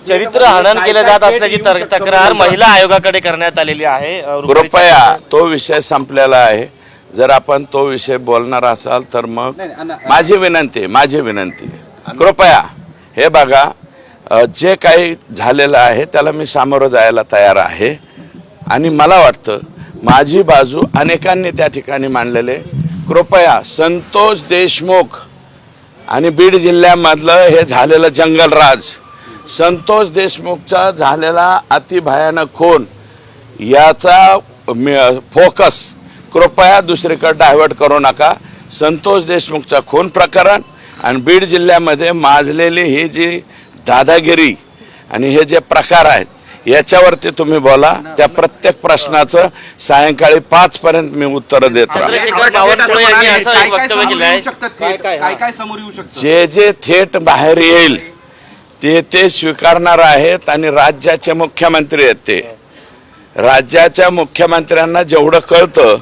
चरित्र हनन केले जात असल्याची तक्रार महिला आयोगाकडे करण्यात आलेली आहे। कृपया तो विषय संपलेला आहे। जर आपण तो विषय बोलणार असाल तर मग माझी विनंती कृपया हे बघा, जे काही झालेलं आहे त्याला मी सामोरं जायला तयार आहे आणि मला वाटतं माझी बाजू अनेकांनी त्या ठिकाणी मांडलेले। कृपया संतोष देशमुख आणि बीड जिल्ह्यामधलं हे झालेलं जंगलराज, संतोष देशमुखचा झालेला अतिभयानक खून याचा फोकस कृपया दुसरीकडे डायव्हर्ट करू नका। संतोष देशमुखचा खून प्रकरण आणि बीड जिल्ह्यामध्ये माजलेली ही जी दादागिरी आणि हे जे प्रकार आहेत याच्यावरती तुम्ही बोला। त्या प्रत्येक प्रश्नाचं सायंकाळी 5 पर्यंत मी उत्तर देत राहतो। जे जे थेट बाहेर येईल ते स्वीकारणार आहेत आणि राज्याचे मुख्यमंत्री आहेत ते राज्याच्या मुख्यमंत्र्यांना जेवढं कळतं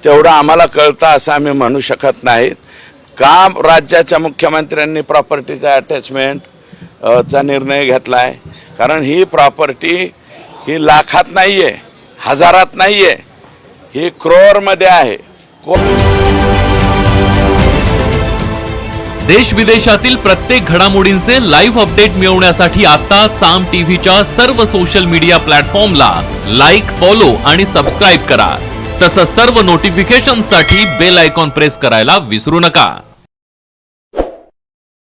तेवढं आम्हाला कळतं असं आम्ही म्हणू शकत नाहीत। का राज्याच्या मुख्यमंत्र्यांनी प्रॉपर्टीचा अटॅचमेंट चा निर्णय घेतलाय? कारण ही प्रॉपर्टी ही लाखात नाहीये, हजारात नाहीये, ही करोडमध्ये आहे। देश विदेशातील प्रत्येक घडामोडींचे लाईव्ह अपडेट मिळवण्यासाठी आता साम टीव्हीच्या सर्व सोशल मीडिया प्लॅटफॉर्मला लाईक, फॉलो आणि सबस्क्राईब करा। तसंच सर्व नोटिफिकेशनसाठी बेल आयकॉन प्रेस करायला विसरू नका।